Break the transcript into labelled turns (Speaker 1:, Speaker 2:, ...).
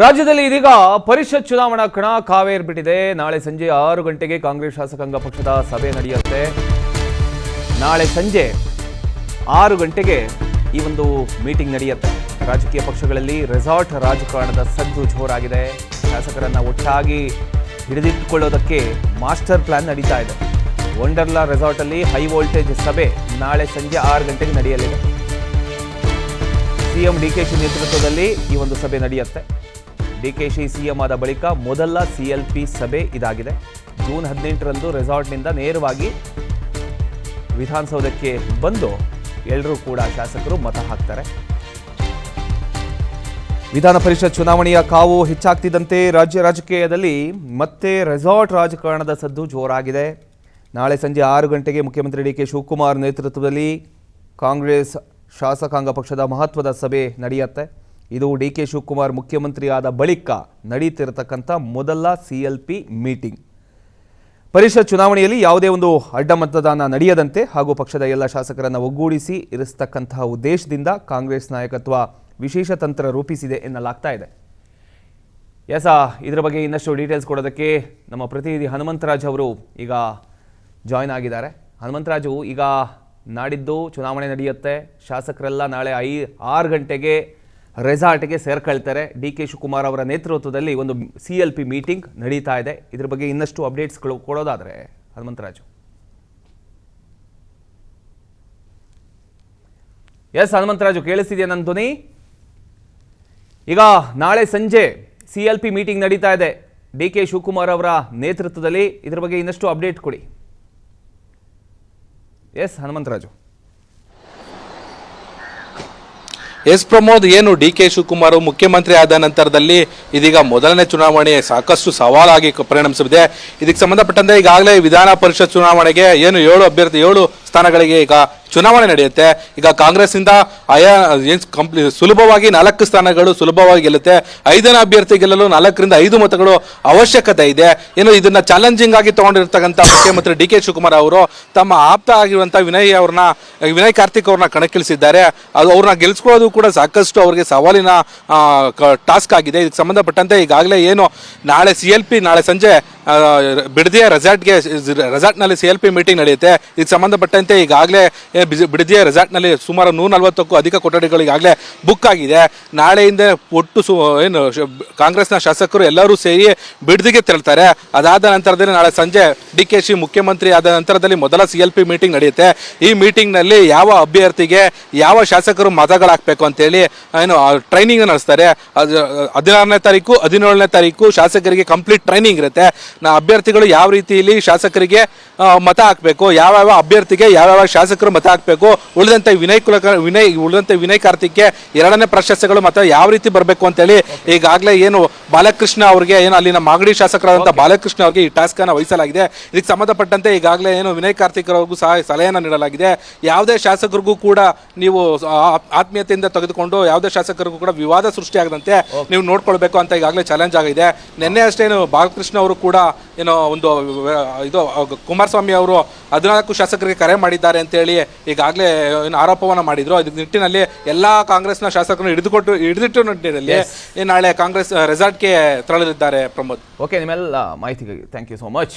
Speaker 1: ರಾಜ್ಯದಲ್ಲಿ ಇದೀಗ ಪರಿಷತ್ ಚುನಾವಣಾ ಕಣ ಕಾವೇರ್ಬಿಟ್ಟಿದೆ. ನಾಳೆ ಸಂಜೆ 6 ಗಂಟೆಗೆ ಕಾಂಗ್ರೆಸ್ ಶಾಸಕಾಂಗ ಪಕ್ಷದ ಸಭೆ ನಡೆಯುತ್ತೆ. ನಾಳೆ ಸಂಜೆ 6 ಗಂಟೆಗೆ ಈ ಒಂದು ಮೀಟಿಂಗ್ ನಡೆಯುತ್ತೆ. ರಾಜಕೀಯ ಪಕ್ಷಗಳಲ್ಲಿ ರೆಸಾರ್ಟ್ ರಾಜಕಾರಣದ ಸದ್ದು ಜೋರಾಗಿದೆ. ಶಾಸಕರನ್ನ ಒಟ್ಟಾಗಿ ಹಿಡಿದಿಟ್ಟುಕೊಳ್ಳೋದಕ್ಕೆ ಮಾಸ್ಟರ್ ಪ್ಲಾನ್ ನಡೀತಾ ಇದೆ. ವಂಡರ್ಲಾ ರೆಸಾರ್ಟ್ ಅಲ್ಲಿ ಹೈ ವೋಲ್ಟೇಜ್ ಸಭೆ ನಾಳೆ ಸಂಜೆ 6 ಗಂಟೆಗೆ ನಡೆಯಲಿದೆ. ಸಿಎಂ ಡಿಕೆಶಿ ನೇತೃತ್ವದಲ್ಲಿ ಈ ಒಂದು ಸಭೆ ನಡೆಯುತ್ತೆ. ಡಿಕೆಶಿ ಸಿಎಂ ಆದ ಬಳಿಕ ಮೊದಲ ಸಿಎಲ್ಪಿ ಸಭೆ ಇದಾಗಿದೆ. ಜೂನ್ 18ರಂದು ರೆಸಾರ್ಟ್ನಿಂದ ನೇರವಾಗಿ ವಿಧಾನಸೌಧಕ್ಕೆ ಬಂದು ಎಲ್ಲರೂ ಕೂಡ ಶಾಸಕರು ಮತ ಹಾಕ್ತಾರೆ. ವಿಧಾನ ಪರಿಷತ್ ಚುನಾವಣೆಯ ಕಾವು ಹೆಚ್ಚಾಗ್ತಿದ್ದಂತೆ ರಾಜ್ಯ ರಾಜಕೀಯದಲ್ಲಿ ಮತ್ತೆ ರೆಸಾರ್ಟ್ ರಾಜಕಾರಣದ ಸದ್ದು ಜೋರಾಗಿದೆ. ನಾಳೆ ಸಂಜೆ 6 ಗಂಟೆಗೆ ಮುಖ್ಯಮಂತ್ರಿ ಡಿಕೆ ಶಿವಕುಮಾರ್ ನೇತೃತ್ವದಲ್ಲಿ ಕಾಂಗ್ರೆಸ್ ಶಾಸಕಾಂಗ ಪಕ್ಷದ ಮಹತ್ವದ ಸಭೆ ನಡೆಯುತ್ತೆ. ಇದು ಡಿಕೆ ಶಿವಕುಮಾರ್ ಮುಖ್ಯಮಂತ್ರಿ ಆದ ಬಳಿಕ ನಡೀತಿರತಕ್ಕಂಥ ಮೊದಲ ಸಿಎಲ್ಪಿ ಮೀಟಿಂಗ್. ಪರಿಷತ್ ಚುನಾವಣೆಯಲ್ಲಿ ಯಾವುದೇ ಒಂದು ಅಡ್ಡ ಮತದಾನ ನಡೆಯದಂತೆ ಹಾಗೂ ಪಕ್ಷದ ಎಲ್ಲ ಶಾಸಕರನ್ನು ಒಗ್ಗೂಡಿಸಿ ಇರಿಸತಕ್ಕಂತಹ ಉದ್ದೇಶದಿಂದ ಕಾಂಗ್ರೆಸ್ ನಾಯಕತ್ವ ವಿಶೇಷ ತಂತ್ರ ರೂಪಿಸಿದೆ ಎನ್ನಲಾಗ್ತಾ ಇದೆ. ಇದರ ಬಗ್ಗೆ ಇನ್ನಷ್ಟು ಡೀಟೇಲ್ಸ್ ಕೊಡೋದಕ್ಕೆ ನಮ್ಮ ಪ್ರತಿನಿಧಿ ಹನುಮಂತರಾಜ್ ಅವರು ಈಗ ಜಾಯ್ನ್ ಆಗಿದ್ದಾರೆ. ಹನುಮಂತರಾಜು, ಈಗ ನಾಡಿದ್ದು ಚುನಾವಣೆ ನಡೆಯುತ್ತೆ. ಶಾಸಕರೆಲ್ಲ ನಾಳೆ 6 ಗಂಟೆಗೆ ರೆಸಾರ್ಟ್ಗೆ ಸೇರ್ಕೊಳ್ತಾರೆ. ಡಿ ಕೆ ಶಿವಕುಮಾರ್ ಅವರ ನೇತೃತ್ವದಲ್ಲಿ ಒಂದು ಸಿಎಲ್ಪಿ ಮೀಟಿಂಗ್ ನಡೀತಾ ಇದೆ. ಇದ್ರ ಬಗ್ಗೆ ಇನ್ನಷ್ಟು ಅಪ್ಡೇಟ್ಸ್ಗಳು ಕೊಡೋದಾದ್ರೆ ಹನುಮಂತರಾಜು. ಹನುಮಂತರಾಜು, ಕೇಳಿಸ್ತಿದೆಯಾ ನನ್ನ ಧ್ವನಿ? ಈಗ ನಾಳೆ ಸಂಜೆ ಸಿಎಲ್ಪಿ ಮೀಟಿಂಗ್ ನಡೀತಾ ಇದೆ ಡಿ ಕೆ ಶಿವಕುಮಾರ್ ಅವರ ನೇತೃತ್ವದಲ್ಲಿ. ಇದ್ರ ಬಗ್ಗೆ ಇನ್ನಷ್ಟು ಅಪ್ಡೇಟ್ ಕೊಡಿ. ಹನುಮಂತರಾಜು.
Speaker 2: ಪ್ರಮೋದ್, ಏನು ಡಿ ಕೆ ಶಿವಕುಮಾರ್ ಮುಖ್ಯಮಂತ್ರಿ ಆದ ನಂತರದಲ್ಲಿ ಇದೀಗ ಮೊದಲನೇ ಚುನಾವಣೆ ಸಾಕಷ್ಟು ಸವಾಲಾಗಿ ಪರಿಣಮಿಸಿದೆ. ಇದಕ್ಕೆ ಸಂಬಂಧಪಟ್ಟಂತೆ ಈಗಾಗಲೇ ವಿಧಾನ ಪರಿಷತ್ ಚುನಾವಣೆಗೆ ಏನು 7 ಸ್ಥಾನಗಳಿಗೆ ಈಗ ಚುನಾವಣೆ ನಡೆಯುತ್ತೆ. ಈಗ ಕಾಂಗ್ರೆಸ್ನಿಂದ ಸುಲಭವಾಗಿ 4 ಸ್ಥಾನಗಳು ಸುಲಭವಾಗಿ ಗೆಲ್ಲುತ್ತೆ. 5ನೇ ಅಭ್ಯರ್ಥಿ ಗೆಲ್ಲಲು 4ರಿಂದ 5 ಮತಗಳು ಅವಶ್ಯಕತೆ ಇದೆ. ಏನು ಇದನ್ನ ಚಾಲೆಂಜಿಂಗ್ ಆಗಿ ತಗೊಂಡಿರ್ತಕ್ಕಂಥ ಮುಖ್ಯಮಂತ್ರಿ ಡಿ ಕೆ ಶಿವಕುಮಾರ್ ಅವರು ತಮ್ಮ ಆಪ್ತ ಆಗಿರುವಂಥ ವಿನಯ್ ಕಾರ್ತಿಕ್ ಅವ್ರನ್ನ ಕಣಕ್ಕಿಳಿಸಿದ್ದಾರೆ. ಅವ್ರನ್ನ ಗೆಲ್ಸ್ಕೊಳ್ಳೋದು ಕೂಡ ಸಾಕಷ್ಟು ಅವರಿಗೆ ಸವಾಲಿನ ಟಾಸ್ಕ್ ಆಗಿದೆ. ಇದಕ್ಕೆ ಸಂಬಂಧಪಟ್ಟಂತೆ ಈಗಾಗಲೇ ಏನು ನಾಳೆ ಸಂಜೆ ಬಿಡದಿಯ ರೆಸಾರ್ಟ್ನಲ್ಲಿ ಸಿಎಲ್ಪಿ ಮೀಟಿಂಗ್ ನಡೆಯುತ್ತೆ. ಇದಕ್ಕೆ ಸಂಬಂಧಪಟ್ಟಂತೆ ಈಗಾಗಲೇ ಬಿಡದಿಯ ರೆಸಾರ್ಟ್ನಲ್ಲಿ ಸುಮಾರು 140ಕ್ಕೂ ಅಧಿಕ ಕೊಠಡಿಗಳು ಈಗಾಗಲೇ ಬುಕ್ ಆಗಿದೆ. ನಾಳೆಯಿಂದ ಒಟ್ಟು ಕಾಂಗ್ರೆಸ್ನ ಶಾಸಕರು ಎಲ್ಲರೂ ಸೇರಿ ಬಿಡದಿಗೆ ತೆರಳ್ತಾರೆ. ಅದಾದ ನಂತರದಲ್ಲಿ ನಾಳೆ ಸಂಜೆ ಡಿಕೆಶಿ ಮುಖ್ಯಮಂತ್ರಿ ಆದ ನಂತರದಲ್ಲಿ ಮೊದಲ ಸಿಎಲ್ಪಿ ಮೀಟಿಂಗ್ ನಡೆಯುತ್ತೆ. ಈ ಮೀಟಿಂಗ್ನಲ್ಲಿ ಯಾವ ಅಭ್ಯರ್ಥಿಗೆ ಯಾವ ಶಾಸಕರು ಮತಗಳಾಗಬೇಕು ಅಂತೇಳಿ ಟ್ರೈನಿಂಗ್ ನಡೆಸ್ತಾರೆ. 16ನೇ ತಾರೀಕು 17ನೇ ತಾರೀಕು ಶಾಸಕರಿಗೆ ಕಂಪ್ಲೀಟ್ ಟ್ರೈನಿಂಗ್ ಇರುತ್ತೆ. ಅಭ್ಯರ್ಥಿಗಳು ಯಾವ ರೀತಿಯಲ್ಲಿ ಶಾಸಕರಿಗೆ ಮತ ಹಾಕಬೇಕು, ಯಾವ್ಯಾವ ಅಭ್ಯರ್ಥಿಗೆ ಯಾವ್ಯಾವ ಶಾಸಕರು ಮತ ಹಾಕಬೇಕು, ಉಳಿದಂತೆ ವಿನಯ್ ಕಾರ್ತಿಕ್ಗೆ 2ನೇ ಪ್ರಶಸ್ತಿಗಳು ಮತ ಯಾವ ರೀತಿ ಬರಬೇಕು ಅಂತೇಳಿ ಈಗಾಗಲೇ ಏನು ಬಾಲಕೃಷ್ಣ ಅವರಿಗೆ ಅಲ್ಲಿನ ಮಾಗಡಿ ಶಾಸಕರಾದಂಥ ಬಾಲಕೃಷ್ಣ ಅವರಿಗೆ ಈ ಟಾಸ್ಕ್ ಅನ್ನು ವಹಿಸಲಾಗಿದೆ. ಇದಕ್ಕೆ ಸಂಬಂಧಪಟ್ಟಂತೆ ಈಗಾಗಲೇ ವಿನಯ್ ಕಾರ್ತಿಕ್ ಅವರಿಗೂ ಸಹ ಸಲಹೆಯನ್ನು ನೀಡಲಾಗಿದೆ. ಯಾವುದೇ ಶಾಸಕರಿಗೂ ಕೂಡ ನೀವು ಆತ್ಮೀಯತೆಯಿಂದ ತೆಗೆದುಕೊಂಡು ಯಾವುದೇ ಶಾಸಕರಿಗೂ ಕೂಡ ವಿವಾದ ಸೃಷ್ಟಿಯಾಗದಂತೆ ನೀವು ನೋಡ್ಕೊಳ್ಬೇಕು ಅಂತ ಈಗಾಗಲೇ ಚಾಲೆಂಜ್ ಆಗಿದೆ. ನಿನ್ನೆ ಅಷ್ಟೇ ಬಾಲಕೃಷ್ಣ ಅವರು ಕೂಡ ಕುಮಾರಸ್ವಾಮಿ ಅವರು 14 ಶಾಸಕರಿಗೆ ಕರೆ ಮಾಡಿದ್ದಾರೆ ಅಂತೇಳಿ ಈಗಾಗಲೇ ಆರೋಪವನ್ನು ಮಾಡಿದ್ರು. ಇದ್ರ ನಿಟ್ಟಿನಲ್ಲಿ ಎಲ್ಲಾ ಕಾಂಗ್ರೆಸ್ನ ಶಾಸಕರನ್ನು ಹಿಡಿದಿಟ್ಟು ನಿಟ್ಟಿನಲ್ಲಿ ನಾಳೆ ಕಾಂಗ್ರೆಸ್ ರೆಸಾರ್ಟ್ಗೆ ತೆರಳಲಿದ್ದಾರೆ. ಪ್ರಮೋದ್,
Speaker 1: ಓಕೆ, ನಿಮ್ಮೆಲ್ಲ ಮಾಹಿತಿಗಾಗಿ ಥ್ಯಾಂಕ್ ಯು ಸೋ ಮಚ್.